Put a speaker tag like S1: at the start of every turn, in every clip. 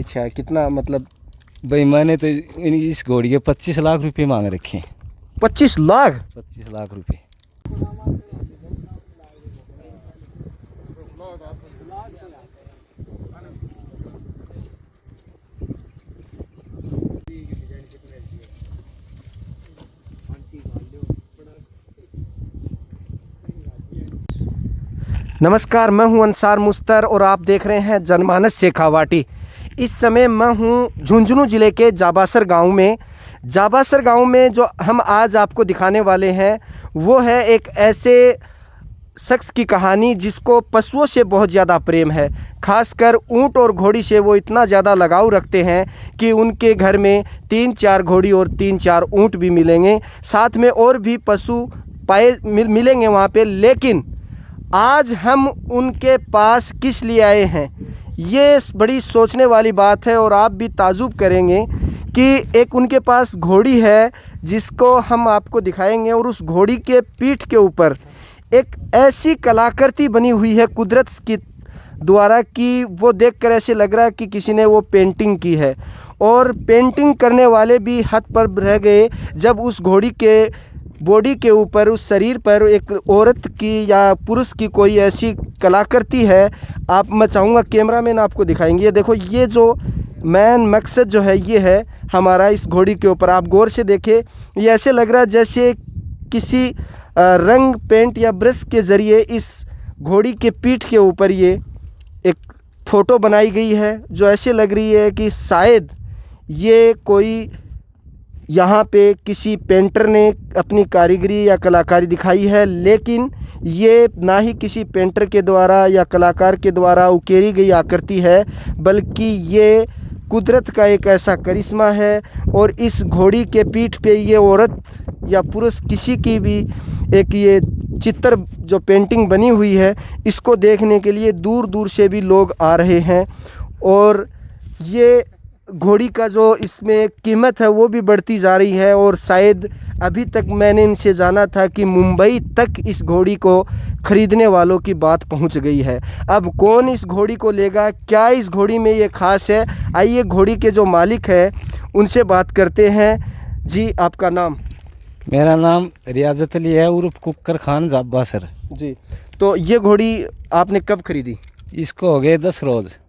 S1: अच्छा, कितना मतलब?
S2: भाई मैंने तो इस घोड़ी के 25 लाख रुपए मांग रखे हैं।
S1: 25 लाख?
S2: 25 लाख रुपए।
S1: नमस्कार, मैं हूं अंसार मुस्तर और आप देख रहे हैं जनमानस शेखावाटी। इस समय मैं हूं झुंझुनू ज़िले के जाबासर गांव में। जाबासर गांव में जो हम आज आपको दिखाने वाले हैं वो है एक ऐसे शख्स की कहानी जिसको पशुओं से बहुत ज़्यादा प्रेम है। खासकर ऊंट और घोड़ी से वो इतना ज़्यादा लगाव रखते हैं कि उनके घर में 3-4 घोड़ी और 3-4 ऊंट भी मिलेंगे, साथ में और भी पशु मिलेंगे वहाँ पे। लेकिन आज हम उनके पास किस लिए आए हैं, ये बड़ी सोचने वाली बात है और आप भी ताजुब करेंगे कि एक उनके पास घोड़ी है जिसको हम आपको दिखाएंगे और उस घोड़ी के पीठ के ऊपर एक ऐसी कलाकृति बनी हुई है कुदरत की द्वारा कि वो देखकर ऐसे लग रहा है कि किसी ने वो पेंटिंग की है। और पेंटिंग करने वाले भी हद पर रह गए जब उस घोड़ी के बॉडी के ऊपर, उस शरीर पर एक औरत की या पुरुष की कोई ऐसी कलाकृति है। मैं चाहूँगा कैमरामैन आपको दिखाएंगे। ये देखो, ये जो मेन मकसद जो है ये है हमारा इस घोड़ी के ऊपर। आप गौर से देखें, ये ऐसे लग रहा है जैसे किसी रंग पेंट या ब्रश के ज़रिए इस घोड़ी के पीठ के ऊपर ये एक फ़ोटो बनाई गई है जो ऐसे लग रही है कि शायद ये कोई यहाँ पे किसी पेंटर ने अपनी कारीगरी या कलाकारी दिखाई है। लेकिन ये ना ही किसी पेंटर के द्वारा या कलाकार के द्वारा उकेरी गई आकृति है, बल्कि ये कुदरत का एक ऐसा करिश्मा है। और इस घोड़ी के पीठ पे ये औरत या पुरुष किसी की भी एक ये चित्र जो पेंटिंग बनी हुई है, इसको देखने के लिए दूर दूर से भी लोग आ रहे हैं। और ये घोड़ी का जो इसमें कीमत है वो भी बढ़ती जा रही है। और शायद अभी तक मैंने इनसे जाना था कि मुंबई तक इस घोड़ी को ख़रीदने वालों की बात पहुंच गई है। अब कौन इस घोड़ी को लेगा, क्या इस घोड़ी में ये ख़ास है, आइए घोड़ी के जो मालिक हैं उनसे बात करते हैं। जी, आपका नाम?
S2: मेरा नाम रियाजत अली है उर्फ कुकर खान जाबासर।
S1: जी, तो ये घोड़ी आपने कब ख़रीदी?
S2: इसको हो गए 10 रोज़।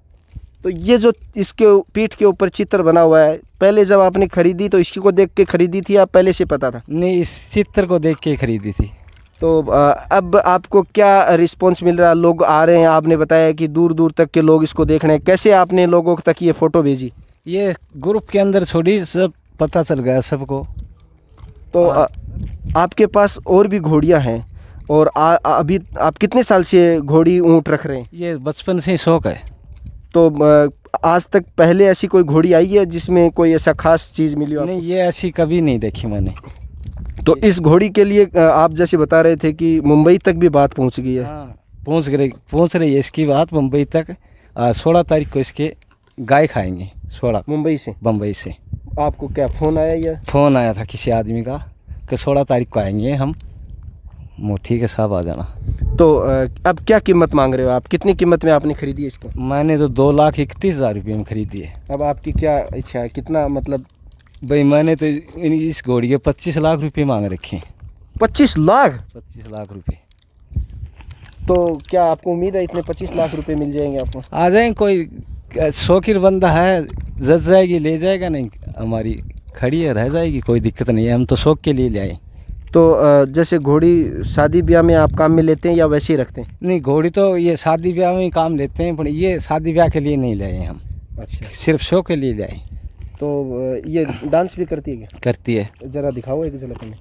S1: तो ये जो इसके पीठ के ऊपर चित्र बना हुआ है, पहले जब आपने ख़रीदी तो इसकी को देख के ख़रीदी थी या पहले से पता था?
S2: नहीं, इस चित्र को देख के ख़रीदी थी।
S1: तो अब आपको क्या रिस्पांस मिल रहा है? लोग आ रहे हैं, आपने बताया कि दूर दूर तक के लोग इसको देख रहे हैं। कैसे आपने लोगों तक ये फ़ोटो भेजी?
S2: ये ग्रुप के अंदर छोड़ी, सब पता चल गया सबको।
S1: तो आपके पास और भी घोड़ियाँ हैं और अभी आप कितने साल से घोड़ी ऊँट रख रहे हैं?
S2: ये बचपन से ही शौक़ है।
S1: तो आज तक पहले ऐसी कोई घोड़ी आई है जिसमें कोई ऐसा ख़ास चीज़ मिली हो?
S2: नहीं, ये ऐसी कभी नहीं देखी मैंने।
S1: तो इस घोड़ी के लिए आप जैसे बता रहे थे कि मुंबई तक भी बात पहुंच गई है।
S2: हाँ, पहुंच रही है इसकी बात मुंबई तक। 16 तारीख को इसके गाय खाएंगे। 16
S1: मुंबई से?
S2: बम्बई से।
S1: आपको क्या फ़ोन आया या?
S2: फ़ोन आया था किसी आदमी का कि 16 तारीख को आएंगे हम। ठीक है साहब, आ जाना।
S1: तो अब क्या कीमत मांग रहे हो आप? कितनी कीमत में आपने ख़रीदी इसको?
S2: मैंने तो 2,31,000 रुपये में ख़रीदी है।
S1: अब आपकी क्या इच्छा है, कितना मतलब?
S2: भाई मैंने तो इस घोड़ी के 25 लाख रुपए मांग रखे हैं।
S1: 25 लाख?
S2: 25 लाख रुपए।
S1: तो क्या आपको उम्मीद है इतने 25 लाख रुपए मिल जाएंगे आपको?
S2: आ जाएंगे, कोई शौकीन बंदा है, जच जाएगी, ले जाएगा। नहीं, हमारी खड़ी है, रह जाएगी, कोई दिक्कत नहीं है। हम तो शौक के लिए ले आए।
S1: तो जैसे घोड़ी शादी ब्याह में आप काम में लेते हैं या वैसे ही रखते हैं?
S2: नहीं, घोड़ी तो ये शादी ब्याह में ही काम लेते हैं, पर ये शादी ब्याह के लिए नहीं ले आए हम। अच्छा, सिर्फ शौक के लिए ले आए।
S1: तो ये डांस भी करती है क्या?
S2: करती है।
S1: ज़रा दिखाओ एक झलक में।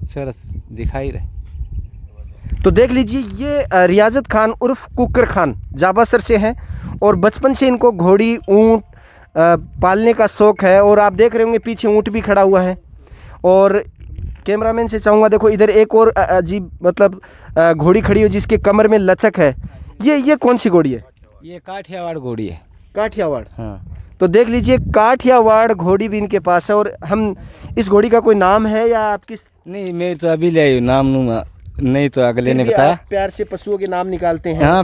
S2: सर दिखाई रहे।
S1: तो देख लीजिए, ये रियाजत खान उर्फ कुकर खान जाबासर से हैं और बचपन से इनको घोड़ी ऊँट पालने का शौक़ है। और आप देख रहे होंगे पीछे ऊँट भी खड़ा हुआ है। और कैमरामैन से चाहूँगा, देखो इधर एक और अजीब मतलब घोड़ी खड़ी हो जिसके कमर में लचक है। ये कौन सी घोड़ी है?
S2: ये काठियावाड़ घोड़ी है।
S1: काठियावाड़?
S2: हाँ।
S1: तो देख लीजिए, काठियावाड़ घोड़ी भी इनके पास है। और हम इस घोड़ी का कोई नाम है या आप किस?
S2: नहीं, मैं तो अभी ले आई, नाम नूमा नहीं तो अगले
S1: फिर
S2: ने
S1: भी
S2: बताया।
S1: आप प्यार से पशुओं के नाम निकालते हैं।
S2: हाँ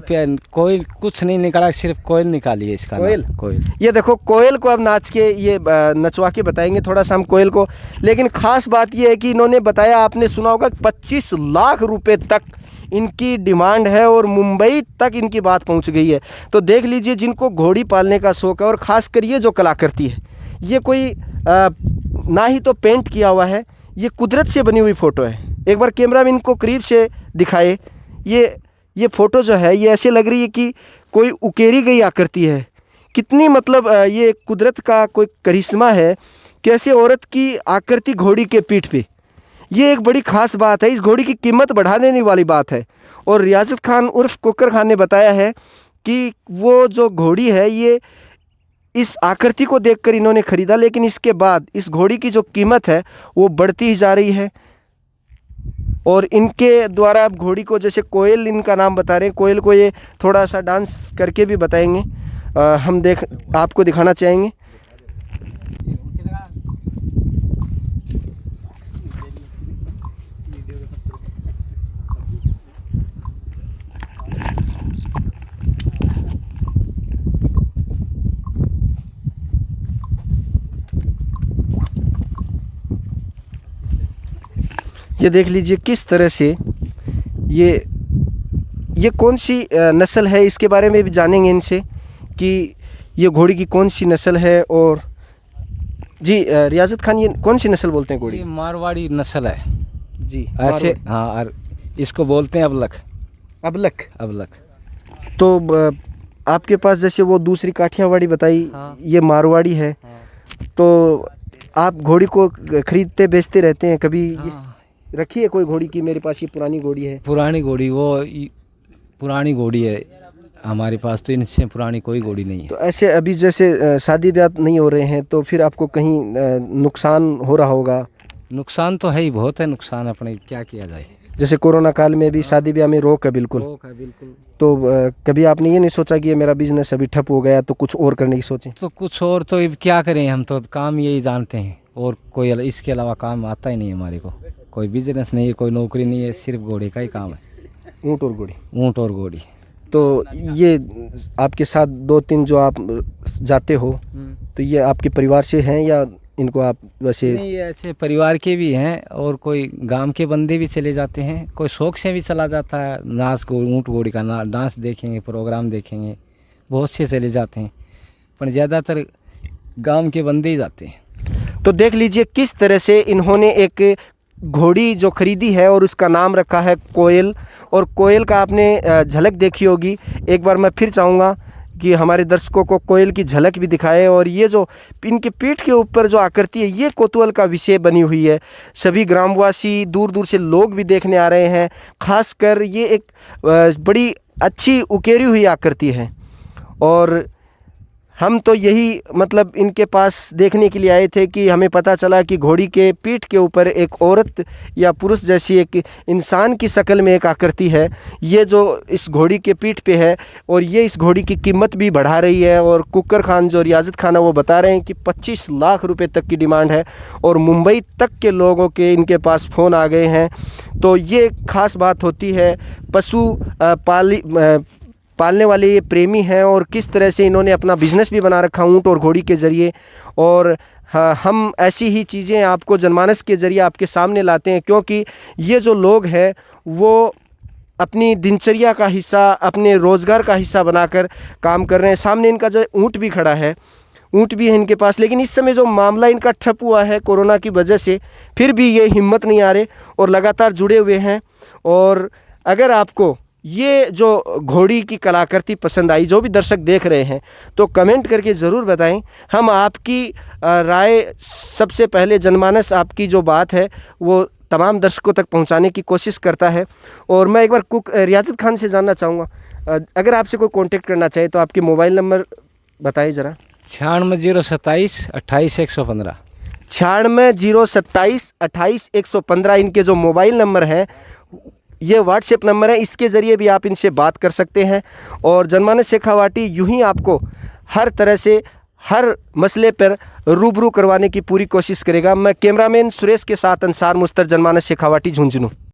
S2: कोयल कुछ नहीं निकाला, सिर्फ कोयल निकाली है इसका
S1: कोयल?
S2: नाम कोयल।
S1: ये देखो कोयल को अब नाच के ये नचवा के बताएंगे थोड़ा सा हम कोयल को। लेकिन ख़ास बात ये है कि इन्होंने बताया, आपने सुना होगा 25 लाख रुपए तक इनकी डिमांड है और मुंबई तक इनकी बात पहुंच गई है। तो देख लीजिए, जिनको घोड़ी पालने का शौक़ है, और ख़ासकर ये जो कलाकृति है, ये कोई ना ही तो पेंट किया हुआ है, ये कुदरत से बनी हुई फ़ोटो है। एक बार कैमरा में इनको करीब से दिखाए। ये फ़ोटो जो है, ये ऐसे लग रही है कि कोई उकेरी गई आकृति है। कितनी मतलब ये कुदरत का कोई करिश्मा है, कैसे औरत की आकृति घोड़ी के पीठ पे। ये एक बड़ी ख़ास बात है, इस घोड़ी की कीमत बढ़ा देने वाली बात है। और रियासत खान उर्फ कुकर खान ने बताया है कि वो जो घोड़ी है, ये इस आकृति को देखकर इन्होंने ख़रीदा, लेकिन इसके बाद इस घोड़ी की जो कीमत है वो बढ़ती ही जा रही है। और इनके द्वारा अब घोड़ी को, जैसे कोयल इनका नाम बता रहे हैं, कोयल को ये थोड़ा सा डांस करके भी बताएंगे, हम आपको दिखाना चाहेंगे। ये देख लीजिए किस तरह से ये कौन सी नस्ल है, इसके बारे में भी जानेंगे इनसे कि ये घोड़ी की कौन सी नस्ल है। और जी रियासत खान, ये कौन सी नस्ल बोलते हैं घोड़ी?
S2: ये मारवाड़ी नस्ल है
S1: जी
S2: ऐसे। हाँ, और इसको बोलते हैं अबलख।
S1: अबलख?
S2: अबलख।
S1: तो आपके पास जैसे वो दूसरी काठियावाड़ी बताई,
S2: हाँ।
S1: ये मारवाड़ी है।
S2: हाँ।
S1: तो आप घोड़ी को खरीदते बेचते रहते हैं कभी?
S2: हाँ।
S1: रखी है कोई घोड़ी की मेरे पास ये पुरानी घोड़ी है?
S2: पुरानी घोड़ी, वो पुरानी घोड़ी है हमारे पास, तो इनसे पुरानी कोई घोड़ी नहीं है।
S1: तो ऐसे अभी जैसे शादी ब्याह नहीं हो रहे हैं, तो फिर आपको कहीं नुकसान हो रहा होगा?
S2: नुकसान तो है ही, बहुत है नुकसान, अपने क्या किया जाए।
S1: जैसे कोरोना काल में भी शादी ब्याह में रोक है बिल्कुल।
S2: रोक है बिल्कुल।
S1: तो कभी आपने ये नहीं सोचा कि ये मेरा बिजनेस अभी ठप हो गया, तो कुछ और करने की सोचें?
S2: तो कुछ और तो क्या करें, हम तो काम यही जानते हैं, और कोई इसके अलावा काम आता ही नहीं हमारे को। कोई बिजनेस नहीं है, कोई नौकरी नहीं है, सिर्फ घोड़े का ही काम है।
S1: ऊँट और घोड़ी?
S2: ऊँट और घोड़ी।
S1: तो ये आपके साथ 2-3 जो आप जाते हो, तो ये आपके परिवार से हैं या इनको आप वैसे?
S2: नहीं, ऐसे परिवार के भी हैं, और कोई गांव के बंदे भी चले जाते हैं, कोई शौक से भी चला जाता है। नाच को, ऊँट घोड़ी का डांस देखेंगे, प्रोग्राम देखेंगे, बहुत से चले जाते हैं, पर ज़्यादातर गांव के बंदे ही जाते हैं।
S1: तो देख लीजिए किस तरह से इन्होंने एक घोड़ी जो ख़रीदी है और उसका नाम रखा है कोयल। और कोयल का आपने झलक देखी होगी। एक बार मैं फिर चाहूँगा कि हमारे दर्शकों को कोयल की झलक भी दिखाए। और ये जो इनके पीठ के ऊपर जो आकृति है, ये कौतूहल का विषय बनी हुई है। सभी ग्रामवासी, दूर दूर से लोग भी देखने आ रहे हैं। ख़ासकर ये एक बड़ी अच्छी उकेरी हुई आकृति है। और हम तो यही मतलब इनके पास देखने के लिए आए थे कि हमें पता चला कि घोड़ी के पीठ के ऊपर एक औरत या पुरुष जैसी एक इंसान की शक्ल में एक आकृति है, ये जो इस घोड़ी के पीठ पे है। और ये इस घोड़ी की कीमत भी बढ़ा रही है। और कुकर खान जो रियासत खान है, वो बता रहे हैं कि 25 लाख रुपए तक की डिमांड है, और मुंबई तक के लोगों के इनके पास फ़ोन आ गए हैं। तो ये ख़ास बात होती है, पशु पालने वाले ये प्रेमी हैं, और किस तरह से इन्होंने अपना बिज़नेस भी बना रखा ऊँट और घोड़ी के ज़रिए। और हम ऐसी ही चीज़ें आपको जनमानस के ज़रिए आपके सामने लाते हैं, क्योंकि ये जो लोग हैं वो अपनी दिनचर्या का हिस्सा, अपने रोज़गार का हिस्सा बनाकर काम कर रहे हैं। सामने इनका जो ऊँट भी खड़ा है, ऊँट भी है इनके पास। लेकिन इस समय जो मामला इनका ठप हुआ है कोरोना की वजह से, फिर भी ये हिम्मत नहीं आ रहे और लगातार जुड़े हुए हैं। और अगर आपको ये जो घोड़ी की कलाकृति पसंद आई, जो भी दर्शक देख रहे हैं, तो कमेंट करके ज़रूर बताएं। हम आपकी राय सबसे पहले, जनमानस आपकी जो बात है वो तमाम दर्शकों तक पहुंचाने की कोशिश करता है। और मैं एक बार रियासत खान से जानना चाहूँगा, अगर आपसे कोई कांटेक्ट करना चाहे तो आपके मोबाइल नंबर बताइए ज़रा।
S2: 96 027 28 115।
S1: 96 027 28 115 इनके जो मोबाइल नंबर हैं, ये व्हाट्सएप नंबर है। इसके ज़रिए भी आप इनसे बात कर सकते हैं। और जनमानस शेखावाटी यूं ही आपको हर तरह से हर मसले पर रूबरू करवाने की पूरी कोशिश करेगा। मैं कैमरामैन सुरेश के साथ अंसार मुस्तर, जनमानस शेखावाटी, झुंझुनू।